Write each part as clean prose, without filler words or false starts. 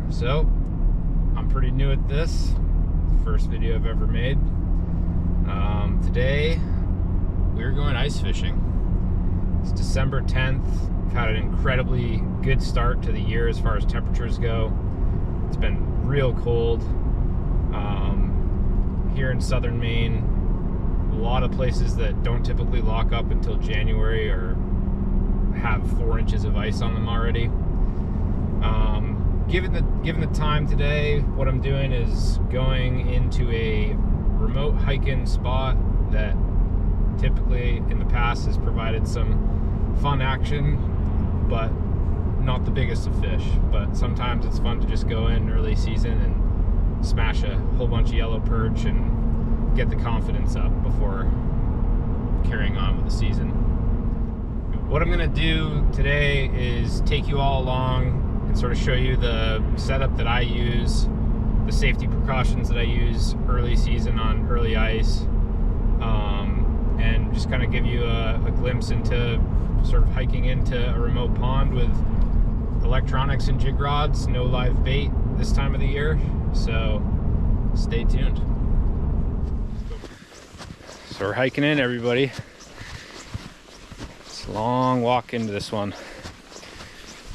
So, I'm pretty new at this. First video I've ever made. Today, we're going ice fishing. It's December 10th. We've had an incredibly good start to the year as far as temperatures go. It's been real cold. Here in southern Maine, a lot of places that don't typically lock up until January or have 4 inches of ice on them already. Given the time today, what I'm doing is going into a remote hiking spot that typically in the past has provided some fun action, but not the biggest of fish. But sometimes it's fun to just go in early season and smash a whole bunch of yellow perch and get the confidence up before carrying on with the season. What I'm gonna do today is take you all along and sort of show you the setup that I use, the safety precautions that I use early season on early ice, and just kind of give you a glimpse into sort of hiking into a remote pond with electronics and jig rods, no live bait this time of the year, so stay tuned. So we're hiking in, everybody. It's a long walk into this one.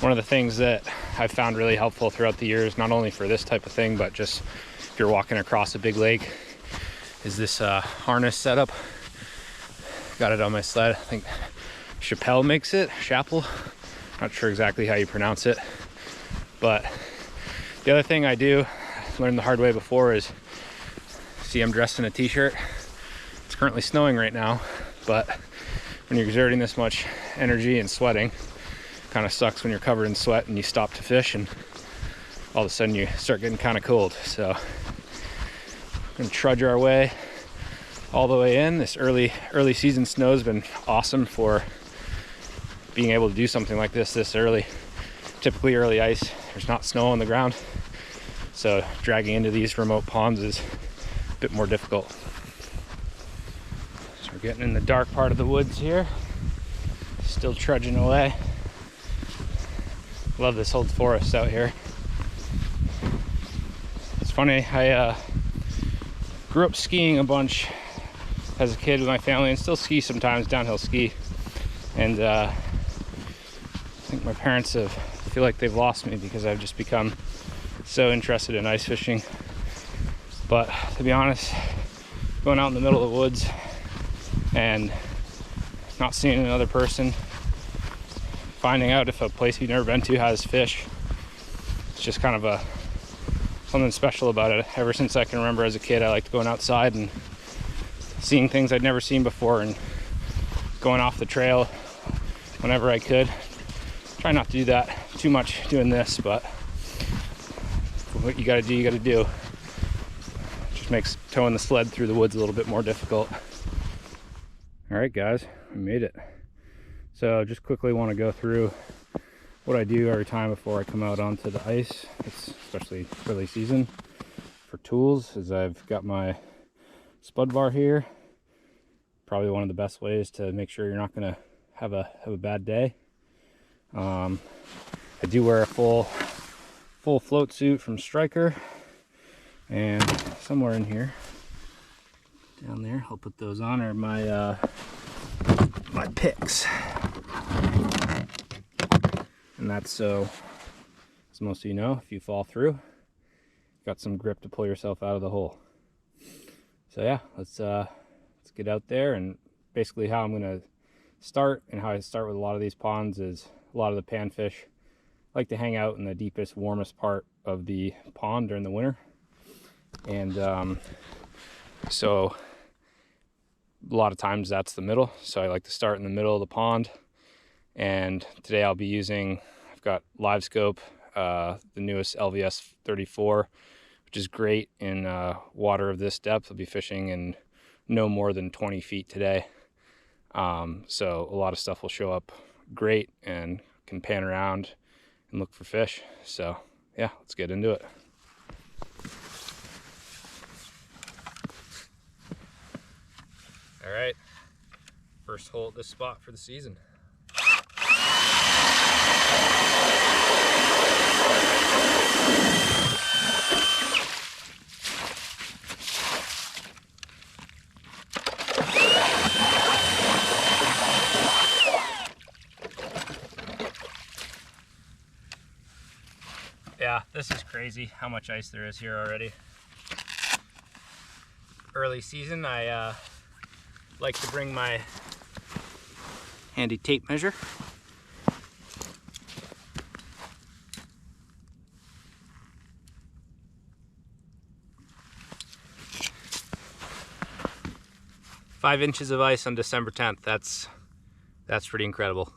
One of the things that I've found really helpful throughout the years, not only for this type of thing, but just if you're walking across a big lake, is this harness setup. Got it on my sled. I think Chappelle makes it, Chappell. Not sure exactly how you pronounce it. But the other thing I do, learned the hard way before, is, see, I'm dressed in a t-shirt. It's currently snowing right now, but when you're exerting this much energy and sweating, kind of sucks when you're covered in sweat and you stop to fish and all of a sudden you start getting kind of cold. So we're gonna trudge our way all the way in. This early season snow has been awesome for being able to do something like this early. Typically early ice, there's not snow on the ground, so dragging into these remote ponds is a bit more difficult. So we're getting in the dark part of the woods here, still trudging away. Love this old forest out here. It's funny, I grew up skiing a bunch as a kid with my family and still ski sometimes, downhill ski. And I think my parents feel like they've lost me because I've just become so interested in ice fishing. But to be honest, going out in the middle of the woods and not seeing another person, finding out if a place you've never been to has fish, it's just kind of something special about it. Ever since I can remember as a kid, I liked going outside and seeing things I'd never seen before and going off the trail whenever I could. Try not to do that too much doing this, but what you gotta do, you gotta do. It just makes towing the sled through the woods a little bit more difficult. All right, guys, we made it. So just quickly want to go through what I do every time before I come out onto the ice. It's especially early season. For tools, is I've got my spud bar here. Probably one of the best ways to make sure you're not going to have a bad day. I do wear a full float suit from Striker, and somewhere in here, down there, I'll put those on, are my my picks. And that's so, as most of you know, if you fall through, you've got some grip to pull yourself out of the hole. So yeah, let's get out there. And basically how I'm gonna start, and how I start with a lot of these ponds, is a lot of the panfish like to hang out in the deepest, warmest part of the pond during the winter. And so a lot of times that's the middle, so I like to start in the middle of the pond. And today I'll be using, I've got Livescope, the newest LVS 34, which is great in water of this depth. I'll be fishing in no more than 20 feet today. So a lot of stuff will show up great and can pan around and look for fish. So yeah, let's get into it. All right, first hole at this spot for the season. Yeah, this is crazy how much ice there is here already. Early season, I like to bring my handy tape measure. Five inches of ice on December 10th. That's pretty incredible.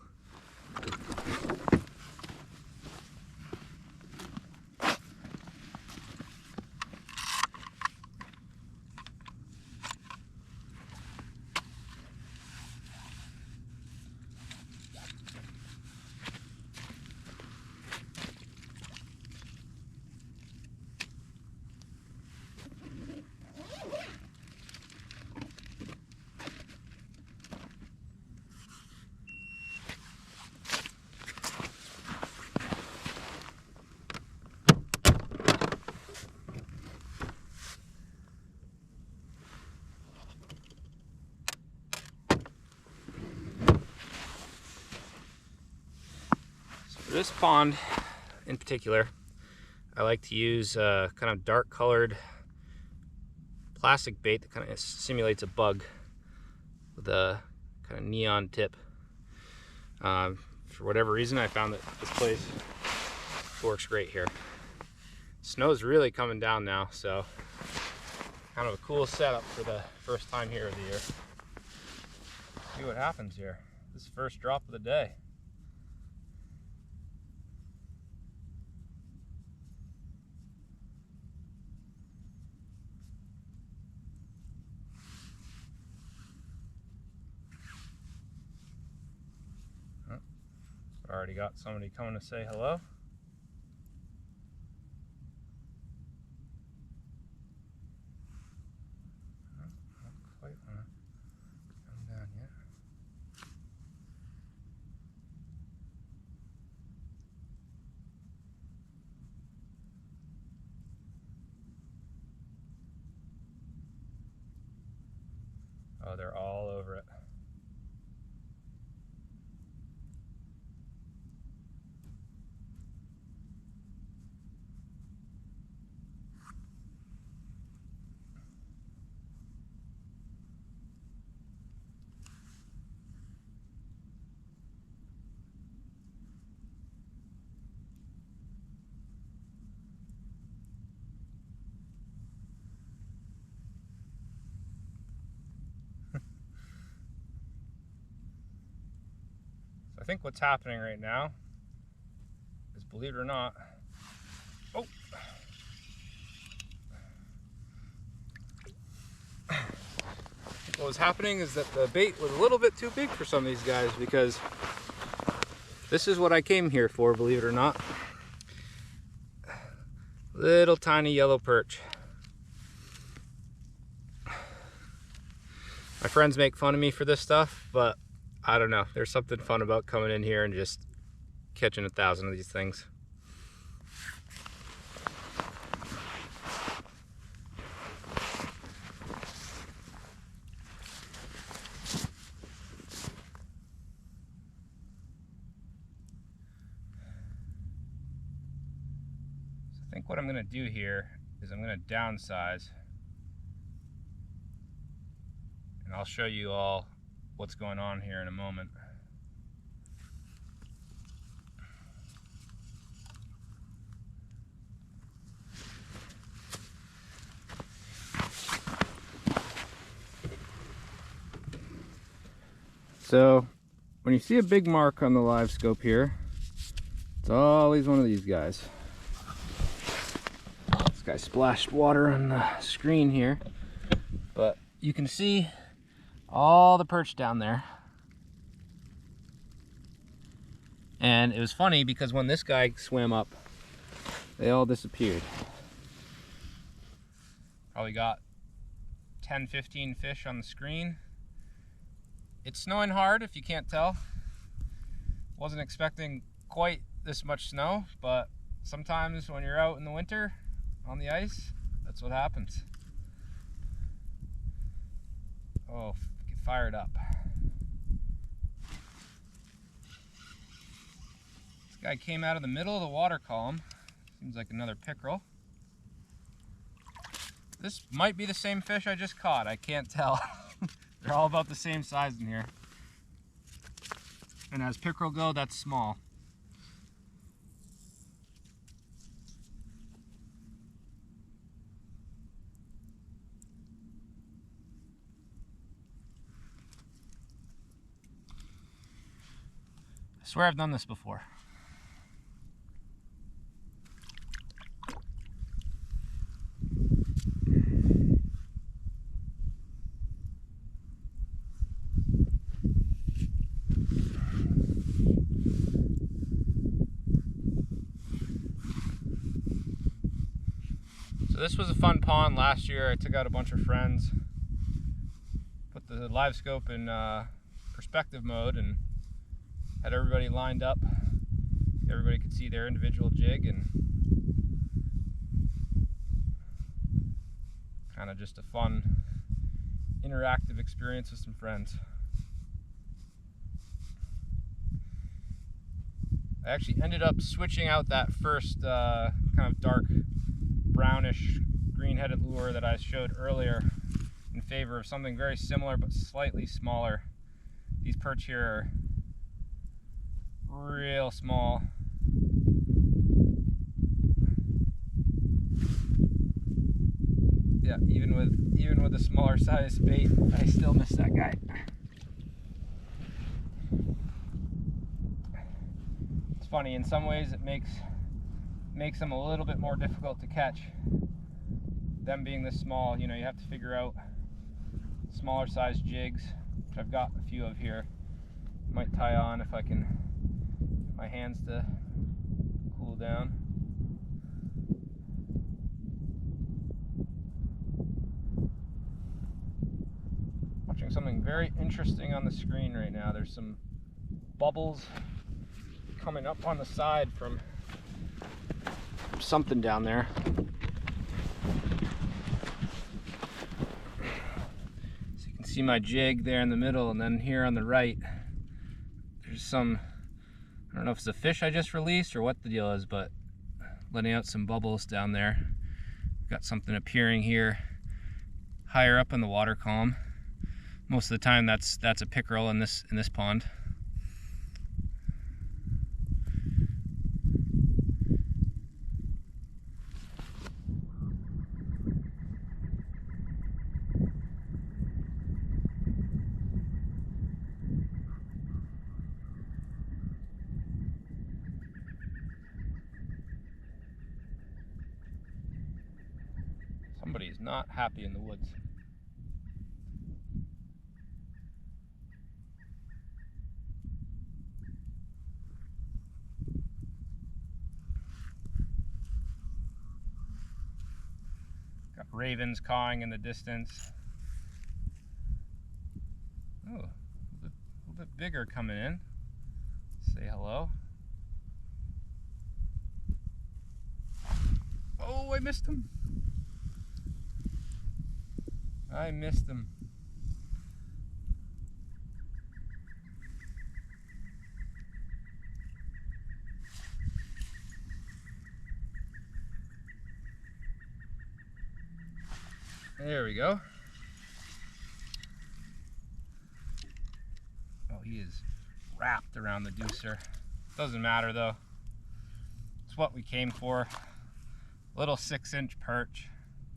For this pond in particular, I like to use kind of dark colored plastic bait that kind of simulates a bug with a kind of neon tip. For whatever reason, I found that this place works great here. Snow's really coming down now, so kind of a cool setup for the first time here of the year. See what happens here. This is the first drop of the day. Already got somebody coming to say hello. Not quite want to come down yet. Oh, they're all over it. I think what's happening right now is, believe it or not, oh, what was happening is that the bait was a little bit too big for some of these guys, because this is what I came here for, believe it or not. Little tiny yellow perch. My friends make fun of me for this stuff, but I don't know. There's something fun about coming in here and just catching 1,000 of these things. So I think what I'm going to do here is I'm going to downsize, and I'll show you all what's going on here in a moment. So when you see a big mark on the Livescope here, it's always one of these guys. This guy splashed water on the screen here, but you can see all the perch down there. And it was funny because when this guy swam up, they all disappeared. Probably got 10-15 fish on the screen. It's snowing hard, if you can't tell. Wasn't expecting quite this much snow, but sometimes when you're out in the winter on the ice, that's what happens. Oh, get fired up. This guy came out of the middle of the water column, Seems like another pickerel. This might be the same fish I just caught. I can't tell. They're all about the same size in here. And as pickerel go, that's small. I swear I've done this before. So this was a fun pond last year. I took out a bunch of friends, put the Livescope in perspective mode, and had everybody lined up. Everybody could see their individual jig, and kind of just a fun interactive experience with some friends. I actually ended up switching out that first kind of dark brownish green-headed lure that I showed earlier in favor of something very similar but slightly smaller. These perch here are real small. Yeah, even with a smaller size bait, I still miss that guy. It's funny, in some ways it makes them a little bit more difficult to catch. Them being this small, you know, you have to figure out smaller size jigs, which I've got a few of here. Might tie on if I can get my hands to cool down. Watching something very interesting on the screen right now. There's some bubbles coming up on the side from something down there. So you can see my jig there in the middle, and then here on the right there's some, I don't know if it's a fish I just released or what the deal is, but letting out some bubbles down there. Got something appearing here higher up in the water column. Most of the time that's a pickerel in this pond. Somebody's not happy in the woods. Got ravens cawing in the distance. Oh, a little bit bigger coming in. Say hello. Oh, I missed him. I missed him. There we go. Oh, he is wrapped around the deucer. Doesn't matter though. It's what we came for. Little 6-inch perch.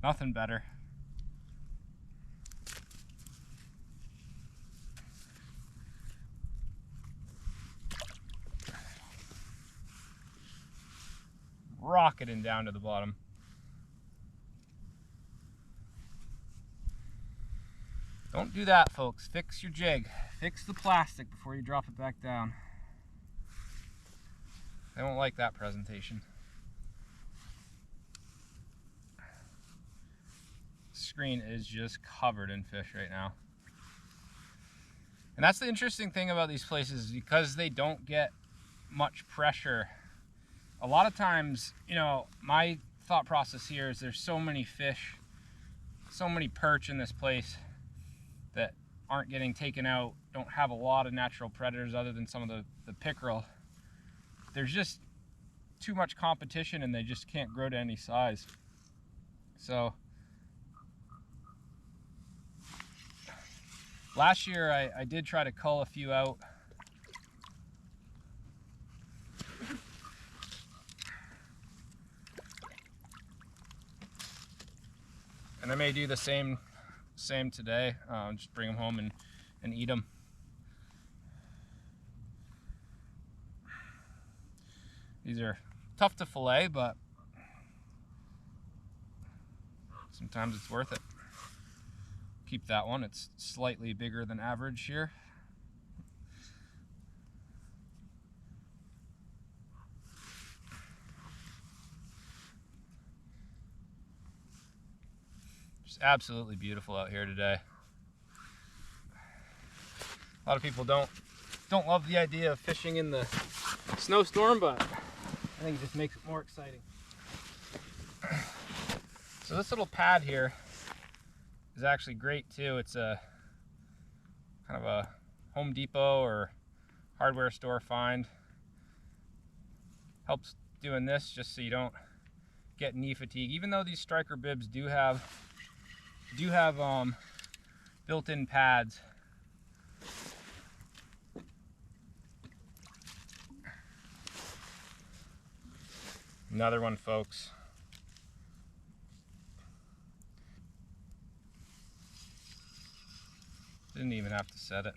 Nothing better. Rocketing down to the bottom. Don't do that, folks. Fix your jig. Fix the plastic before you drop it back down. They won't like that presentation. The screen is just covered in fish right now. And that's the interesting thing about these places, because they don't get much pressure. A lot of times, you know, my thought process here is there's so many fish, so many perch in this place that aren't getting taken out, don't have a lot of natural predators other than some of the pickerel. There's just too much competition and they just can't grow to any size. So last year I did try to cull a few out. And I may do the same today. Just bring them home and eat them. These are tough to fillet, but sometimes it's worth it. Keep that one. It's slightly bigger than average here. Just absolutely beautiful out here today. A lot of people don't love the idea of fishing in the snowstorm, but I think it just makes it more exciting. So this little pad here is actually great too. It's a kind of a Home Depot or hardware store find. Helps doing this just so you don't get knee fatigue. Even though these striker bibs do have built-in pads. Another one, folks. Didn't even have to set it.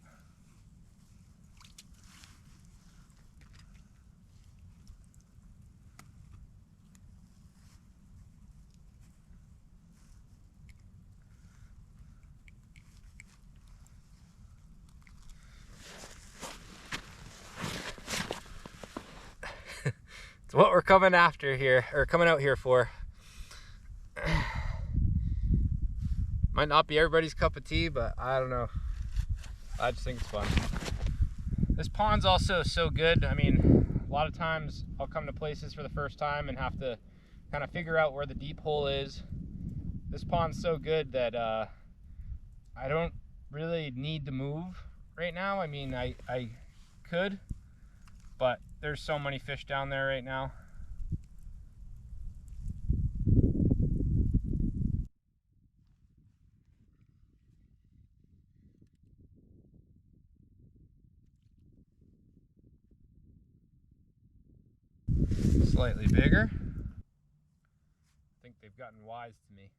It's what we're coming after here, or coming out here for. Might not be everybody's cup of tea, but I don't know. I just think it's fun. This pond's also so good. I mean, a lot of times I'll come to places for the first time and have to kind of figure out where the deep hole is. This pond's so good that I don't really need to move right now. I mean, I could, but there's so many fish down there right now. Slightly bigger. I think they've gotten wise to me.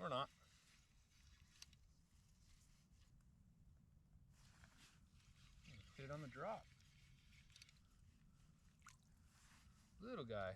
Or not. Get it on the drop. Little guy.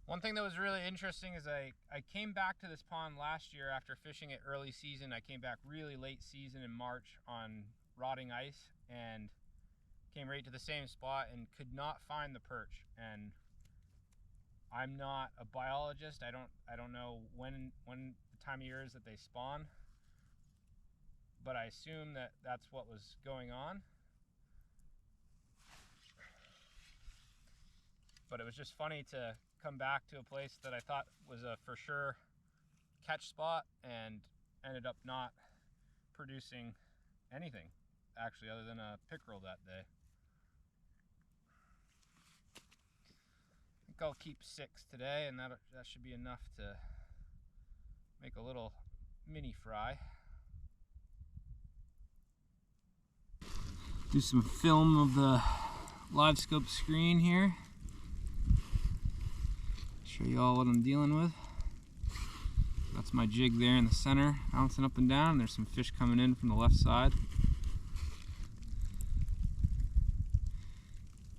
One thing that was really interesting is I came back to this pond last year after fishing it early season. I came back really late season in March on rotting ice and came right to the same spot and could not find the perch. And I'm not a biologist. I don't know when the time of year is that they spawn, but I assume that that's what was going on. But it was just funny to come back to a place that I thought was a for sure catch spot and ended up not producing anything actually other than a pickerel that day. I think I'll keep 6 today, and that should be enough to make a little mini fry. Do some film of the Livescope screen here. Show you all what I'm dealing with. That's my jig there in the center, bouncing up and down. There's some fish coming in from the left side.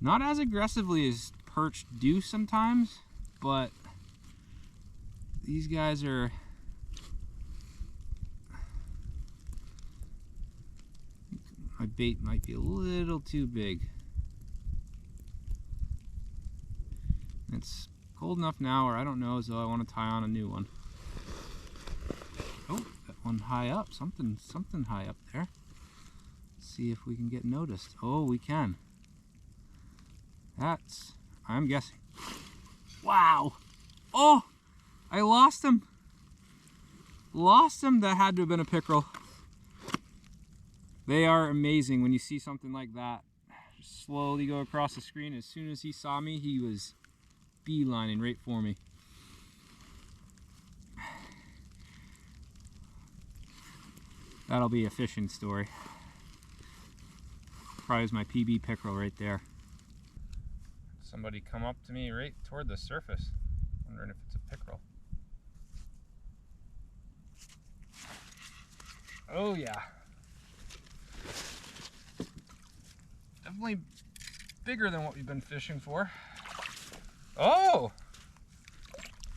Not as aggressively as perch do sometimes, but these guys are my bait might be a little too big. It's cold enough now, or I don't know, as though I want to tie on a new one. Oh, that one high up, something high up there. See if we can get noticed. Oh, we can. That's, I'm guessing. Wow. Oh, I lost him. Lost him. That had to have been a pickerel. They are amazing when you see something like that. Just slowly go across the screen. As soon as he saw me, he was beelining right for me. That'll be a fishing story. Probably was my PB pickerel right there. Somebody come up to me right toward the surface, wondering if it's a pickerel. Oh yeah. Definitely bigger than what we've been fishing for. Oh!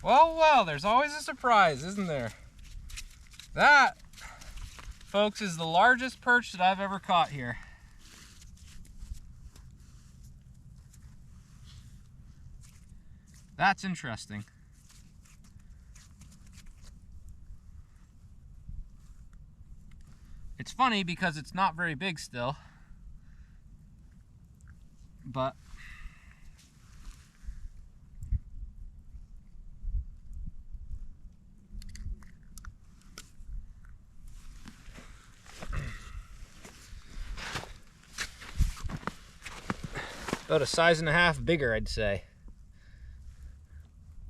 Well, well, there's always a surprise, isn't there? That, folks, is the largest perch that I've ever caught here. That's interesting. It's funny because it's not very big still, but about a size and a half bigger, I'd say.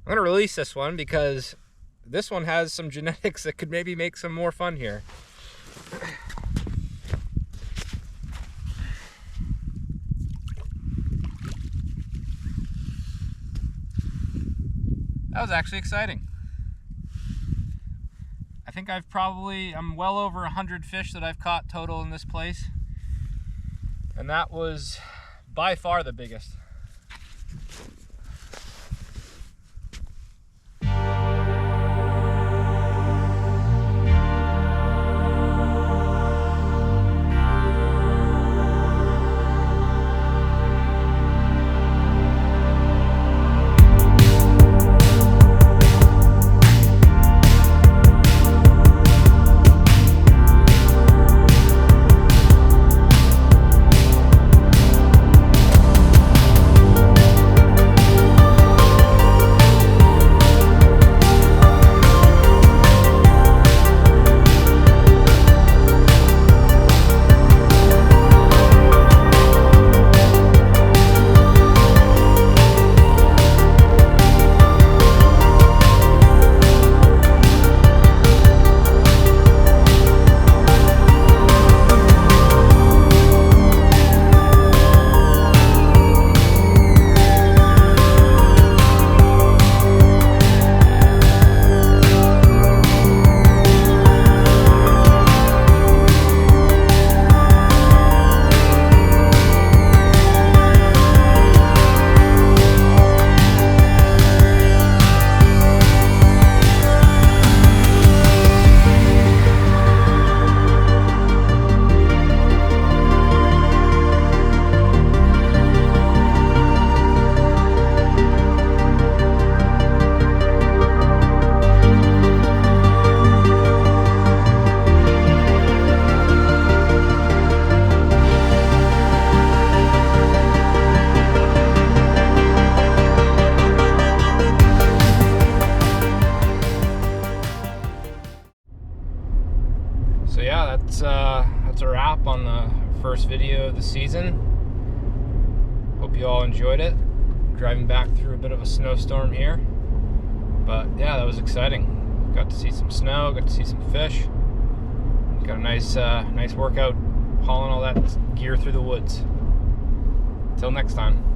I'm gonna release this one because this one has some genetics that could maybe make some more fun here. That was actually exciting. I think I'm well over 100 fish that I've caught total in this place. And that was by far the biggest. So yeah, that's a wrap on the first video of the season. Hope you all enjoyed it. Driving back through a bit of a snowstorm here, but yeah, that was exciting. Got to see some snow, got to see some fish. Got a nice workout hauling all that gear through the woods. Till next time.